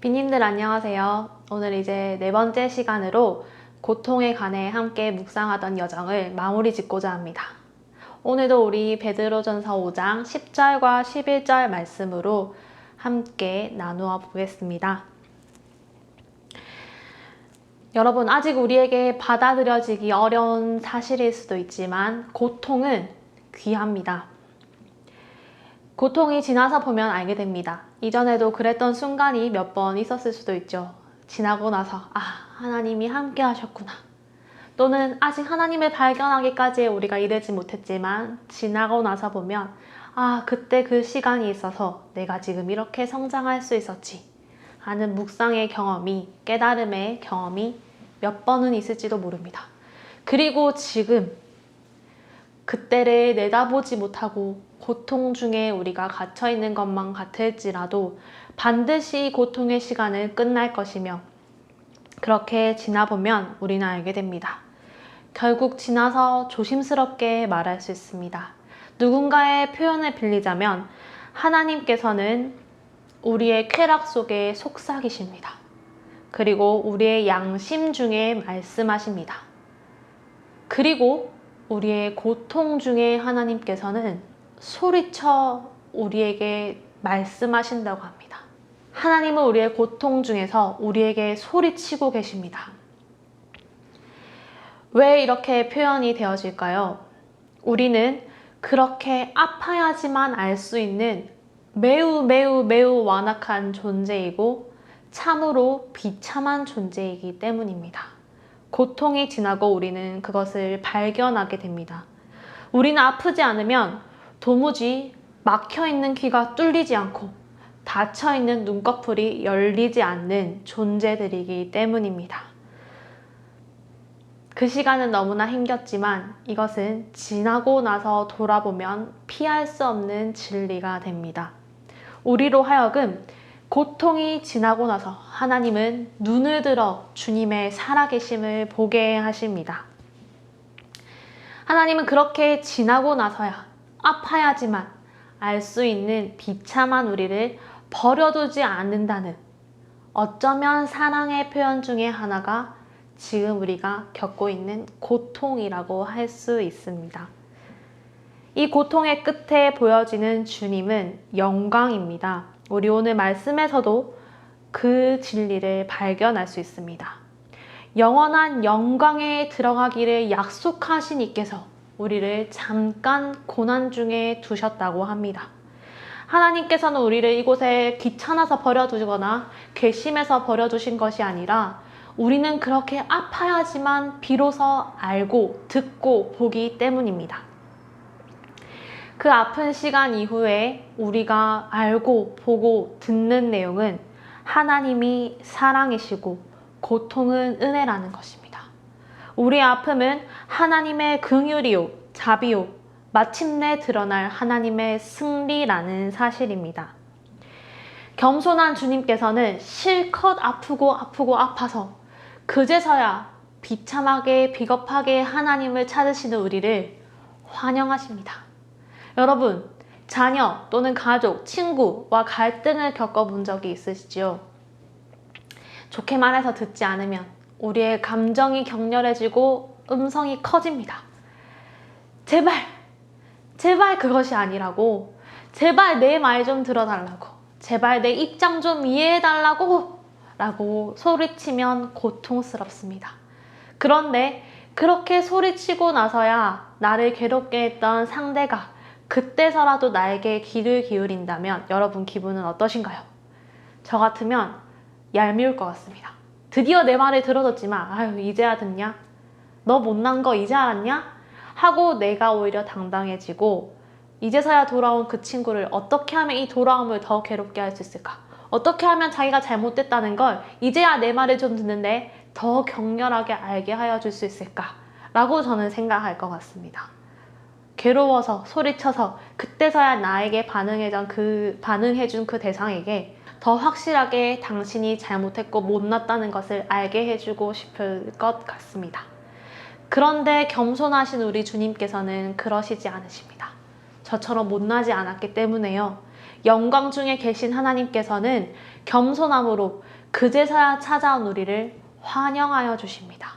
비님들 안녕하세요. 오늘 이제 네 번째 시간으로 고통에 관해 함께 묵상하던 여정을 마무리 짓고자 합니다. 오늘도 우리 베드로전서 5장 10절과 11절 말씀으로 함께 나누어 보겠습니다. 여러분, 아직 우리에게 받아들여지기 어려운 사실일 수도 있지만 고통은 귀합니다. 고통이 지나서 보면 알게 됩니다. 이전에도 그랬던 순간이 몇 번 있었을 수도 있죠. 지나고 나서 하나님이 함께 하셨구나. 또는 아직 하나님을 발견하기까지 우리가 이르지 못했지만 지나고 나서 보면 그때 그 시간이 있어서 내가 지금 이렇게 성장할 수 있었지 하는 묵상의 경험이, 깨달음의 경험이 몇 번은 있을지도 모릅니다. 그리고 지금 그때를 내다보지 못하고 고통 중에 우리가 갇혀있는 것만 같을지라도 반드시 고통의 시간은 끝날 것이며, 그렇게 지나보면 우리는 알게 됩니다. 결국 지나서 조심스럽게 말할 수 있습니다. 누군가의 표현을 빌리자면 하나님께서는 우리의 쾌락 속에 속삭이십니다. 그리고 우리의 양심 중에 말씀하십니다. 그리고 우리의 고통 중에 하나님께서는 소리쳐 우리에게 말씀하신다고 합니다. 하나님은 우리의 고통 중에서 우리에게 소리치고 계십니다. 왜 이렇게 표현이 되어질까요? 우리는 그렇게 아파야지만 알 수 있는 매우 완악한 존재이고 참으로 비참한 존재이기 때문입니다. 고통이 지나고 우리는 그것을 발견하게 됩니다. 우리는 아프지 않으면 도무지 막혀있는 귀가 뚫리지 않고 닫혀있는 눈꺼풀이 열리지 않는 존재들이기 때문입니다. 그 시간은 너무나 힘겼지만 이것은 지나고 나서 돌아보면 피할 수 없는 진리가 됩니다. 우리로 하여금 고통이 지나고 나서 하나님은 눈을 들어 주님의 살아계심을 보게 하십니다. 하나님은 그렇게 지나고 나서야 아파야지만 알 수 있는 비참한 우리를 버려두지 않는다는, 어쩌면 사랑의 표현 중에 하나가 지금 우리가 겪고 있는 고통이라고 할 수 있습니다. 이 고통의 끝에 보여지는 주님은 영광입니다. 우리 오늘 말씀에서도 그 진리를 발견할 수 있습니다. 영원한 영광에 들어가기를 약속하신 이께서 우리를 잠깐 고난 중에 두셨다고 합니다. 하나님께서는 우리를 이곳에 귀찮아서 버려두거나 괘씸해서 버려두신 것이 아니라 우리는 그렇게 아파야지만 비로소 알고 듣고 보기 때문입니다. 그 아픈 시간 이후에 우리가 알고 보고 듣는 내용은 하나님이 사랑이시고 고통은 은혜라는 것입니다. 우리의 아픔은 하나님의 긍휼이요 자비요 마침내 드러날 하나님의 승리라는 사실입니다. 겸손한 주님께서는 실컷 아프고 아파서 그제서야 비참하게 비겁하게 하나님을 찾으시는 우리를 환영하십니다. 여러분, 자녀 또는 가족, 친구와 갈등을 겪어본 적이 있으시죠? 좋게 말해서 듣지 않으면 우리의 감정이 격렬해지고 음성이 커집니다. 제발 그것이 아니라고, 제발 내 말 좀 들어달라고, 제발 내 입장 좀 이해해달라고 라고 소리치면 고통스럽습니다. 그런데 그렇게 소리치고 나서야 나를 괴롭게 했던 상대가 그때서라도 나에게 귀를 기울인다면 여러분 기분은 어떠신가요? 저 같으면 얄미울 것 같습니다. 드디어 내 말을 들어줬지만 이제야 듣냐? 너 못난 거 이제 알았냐? 하고 내가 오히려 당당해지고 이제서야 돌아온 그 친구를 어떻게 하면 이 돌아옴을 더 괴롭게 할 수 있을까? 어떻게 하면 자기가 잘못됐다는 걸 이제야 내 말을 좀 듣는데 더 격렬하게 알게 하여 줄 수 있을까? 라고 저는 생각할 것 같습니다. 괴로워서 소리쳐서 그때서야 나에게 반응해준 그 대상에게 더 확실하게 당신이 잘못했고 못났다는 것을 알게 해주고 싶을 것 같습니다. 그런데 겸손하신 우리 주님께서는 그러시지 않으십니다. 저처럼 못나지 않았기 때문에요. 영광 중에 계신 하나님께서는 겸손함으로 그제서야 찾아온 우리를 환영하여 주십니다.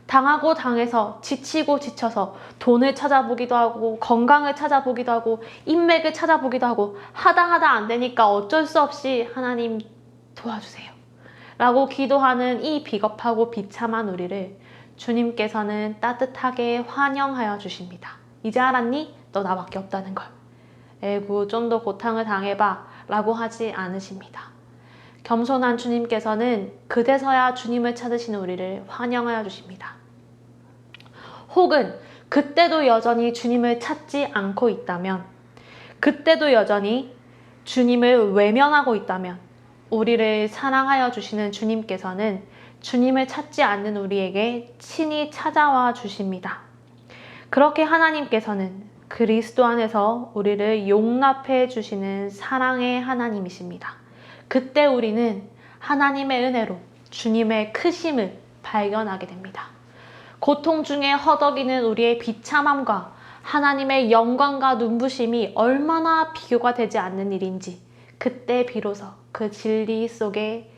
당하고 당해서 지치고 지쳐서 돈을 찾아보기도 하고 건강을 찾아보기도 하고 인맥을 찾아보기도 하고 하다 안 되니까 어쩔 수 없이 하나님 도와주세요 라고 기도하는 이 비겁하고 비참한 우리를 주님께서는 따뜻하게 환영하여 주십니다. 이제 알았니? 너 나밖에 없다는 걸. 에구 좀 더 고통을 당해봐 라고 하지 않으십니다. 겸손한 주님께서는 그제서야 주님을 찾으시는 우리를 환영하여 주십니다. 혹은 그때도 여전히 주님을 찾지 않고 있다면, 그때도 여전히 주님을 외면하고 있다면 우리를 사랑하여 주시는 주님께서는 주님을 찾지 않는 우리에게 친히 찾아와 주십니다. 그렇게 하나님께서는 그리스도 안에서 우리를 용납해 주시는 사랑의 하나님이십니다. 그때 우리는 하나님의 은혜로 주님의 크심을 발견하게 됩니다. 고통 중에 허덕이는 우리의 비참함과 하나님의 영광과 눈부심이 얼마나 비교가 되지 않는 일인지 그때 비로소 그 진리 속에,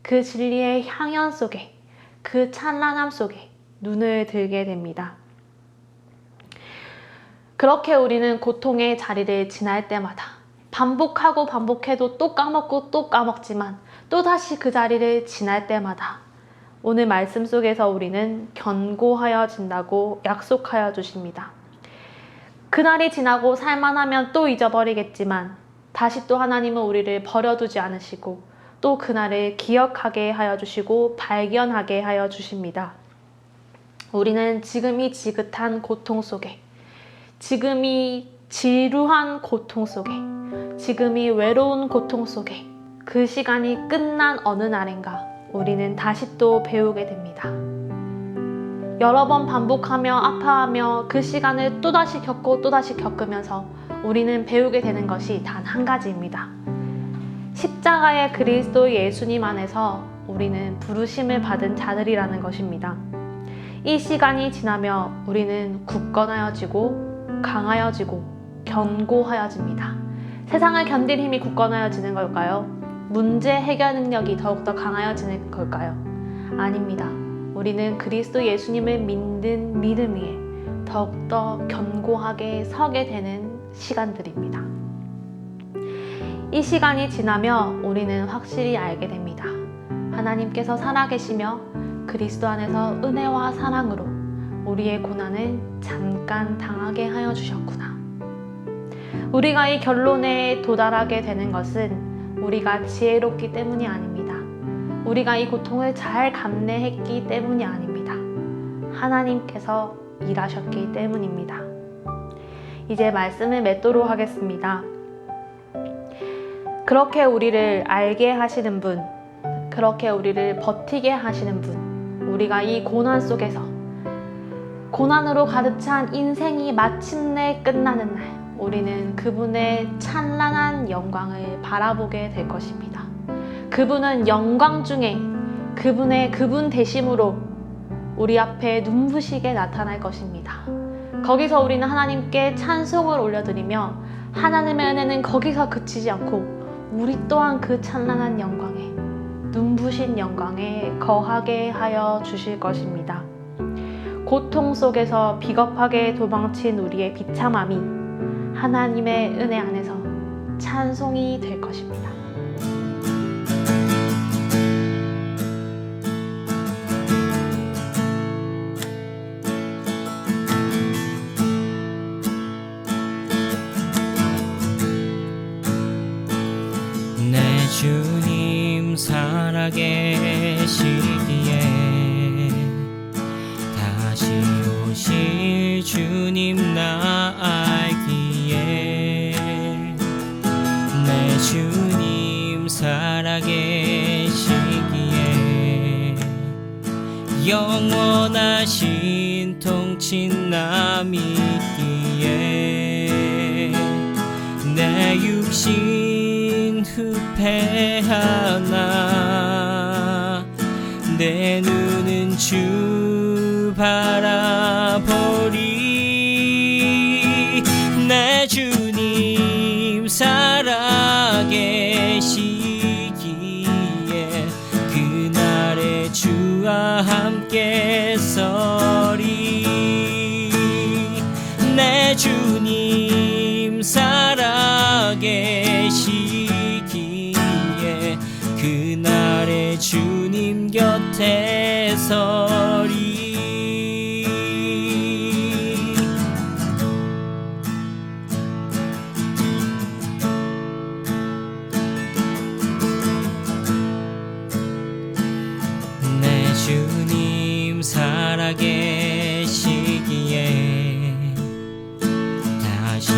그 진리의 향연 속에, 그 찬란함 속에 눈을 들게 됩니다. 그렇게 우리는 고통의 자리를 지날 때마다 반복하고 반복해도 또 까먹고 또 까먹지만 또다시 그 자리를 지날 때마다 오늘 말씀 속에서 우리는 견고하여진다고 약속하여 주십니다. 그날이 지나고 살만하면 또 잊어버리겠지만 다시 또 하나님은 우리를 버려두지 않으시고 또 그날을 기억하게 하여 주시고 발견하게 하여 주십니다. 우리는 지금 이 지긋한 고통 속에, 지금 이 지루한 고통 속에, 지금 이 외로운 고통 속에 그 시간이 끝난 어느 날인가 우리는 다시 또 배우게 됩니다. 여러 번 반복하며 아파하며 그 시간을 또다시 겪고 또다시 겪으면서 우리는 배우게 되는 것이 단 한 가지입니다. 십자가의 그리스도 예수님 안에서 우리는 부르심을 받은 자들이라는 것입니다. 이 시간이 지나며 우리는 굳건하여지고 강하여지고 견고하여집니다. 세상을 견딜 힘이 굳건하여지는 걸까요? 문제 해결 능력이 더욱더 강하여지는 걸까요? 아닙니다. 우리는 그리스도 예수님을 믿는 믿음 위에 더욱더 견고하게 서게 되는 시간들입니다. 이 시간이 지나며 우리는 확실히 알게 됩니다. 하나님께서 살아계시며 그리스도 안에서 은혜와 사랑으로 우리의 고난을 잠깐 당하게 하여 주셨구나. 우리가 이 결론에 도달하게 되는 것은 우리가 지혜롭기 때문이 아닙니다. 우리가 이 고통을 잘 감내했기 때문이 아닙니다. 하나님께서 일하셨기 때문입니다. 이제 말씀을 맺도록 하겠습니다. 그렇게 우리를 알게 하시는 분, 그렇게 우리를 버티게 하시는 분, 우리가 이 고난 속에서 고난으로 가득 찬 인생이 마침내 끝나는 날, 우리는 그분의 찬란한 영광을 바라보게 될 것입니다. 그분은 영광 중에 그분 되심으로 우리 앞에 눈부시게 나타날 것입니다. 거기서 우리는 하나님께 찬송을 올려드리며 하나님의 은혜는 거기서 그치지 않고 우리 또한 그 찬란한 영광에, 눈부신 영광에 거하게 하여 주실 것입니다. 고통 속에서 비겁하게 도망친 우리의 비참함이 하나님의 은혜 안에서 찬송이 될 것입니다. 내 주님 살아계시기에 다시 오실 주님 나 알기에 내 주님 살아계시기에 영원하신 통친 나 믿기에 내 육신 흡해하나 내 눈은 주 바라보리 내 주님 살아 주와 함께 서리. 내 주님 살아계시기에 그날의 주님 곁에 서리. 내 주님 살아계시기에 다시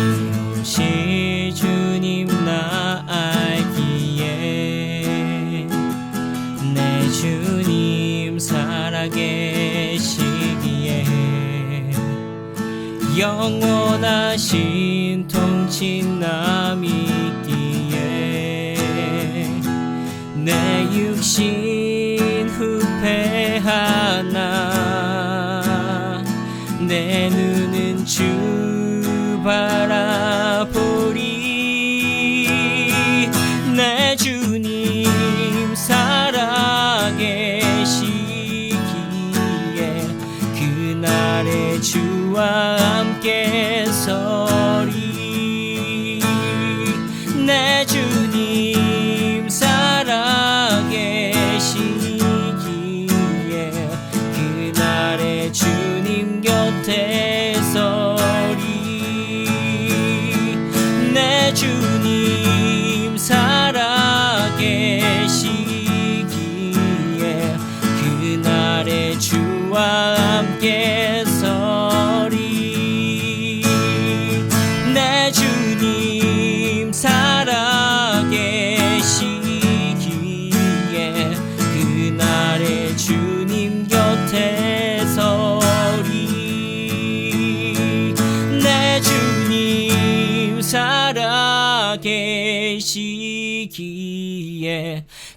오실 주님 나 알기에 내 주님 살아계시기에 영원하신 통친남이 있기에 내 육신 후패하나 내 눈은 주 바라보리. 내 주님 살아계시기에 그날의 주와 함께 서리. 내 주님 살아계시기에 그날의 주님 곁에 서리. 내 주님 살아계시기에 그날의 주와 함께 서리. 내 주님 살아계시기에 그날의 주님 곁에 서리. 내 주님 살아계시기에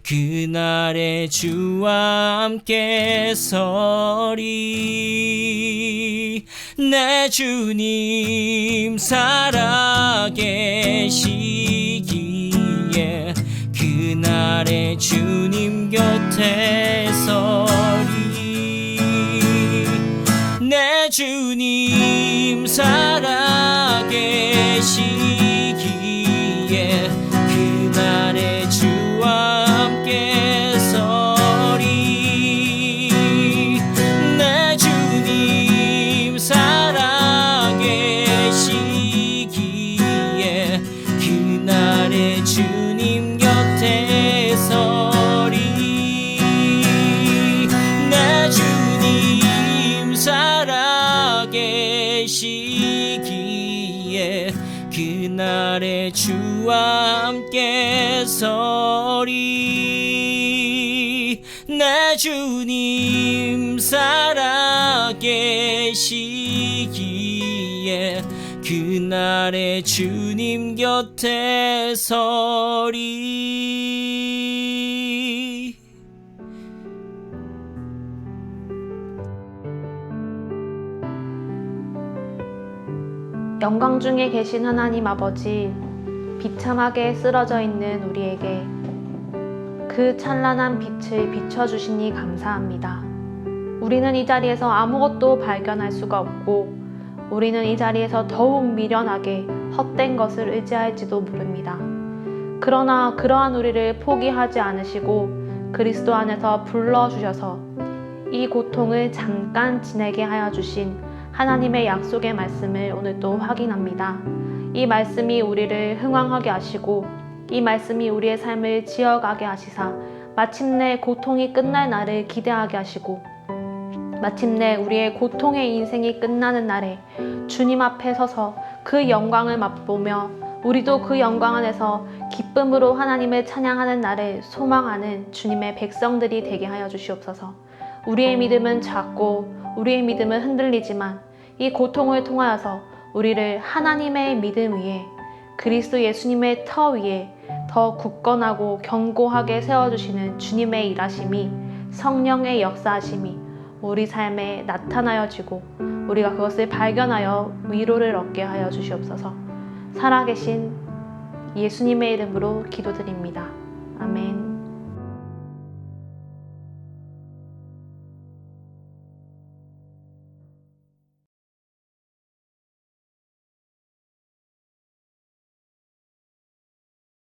그날의 주와 함께 서리. 내 주님 살아계시기에 그날의 주님 곁에 서리. 내 주님 살아계시기에 그날의 주와 함께 서리. 내 주님 살아계시기에 그날의 주님 곁에 서리. 내 주님 살아계시기에 그날의 주와 함께 서리. 내 주님 살아계시기에 그날의 주님 곁에 서리. 영광 중에 계신 하나님 아버지, 비참하게 쓰러져 있는 우리에게 그 찬란한 빛을 비춰주시니 감사합니다. 우리는 이 자리에서 아무것도 발견할 수가 없고 우리는 이 자리에서 더욱 미련하게 헛된 것을 의지할지도 모릅니다. 그러나 그러한 우리를 포기하지 않으시고 그리스도 안에서 불러주셔서 이 고통을 잠깐 지내게 하여 주신 하나님의 약속의 말씀을 오늘 또 확인합니다. 이 말씀이 우리를 흥왕하게 하시고 이 말씀이 우리의 삶을 지어가게 하시사 마침내 고통이 끝날 날을 기대하게 하시고 마침내 우리의 고통의 인생이 끝나는 날에 주님 앞에 서서 그 영광을 맛보며 우리도 그 영광 안에서 기쁨으로 하나님을 찬양하는 날을 소망하는 주님의 백성들이 되게 하여 주시옵소서. 우리의 믿음은 작고 우리의 믿음은 흔들리지만 이 고통을 통하여서 우리를 하나님의 믿음 위에 그리스도 예수님의 터 위에 더 굳건하고 견고하게 세워주시는 주님의 일하심이 성령의 역사하심이 우리 삶에 나타나여지고 우리가 그것을 발견하여 위로를 얻게 하여 주시옵소서. 살아계신 예수님의 이름으로 기도드립니다. 아멘.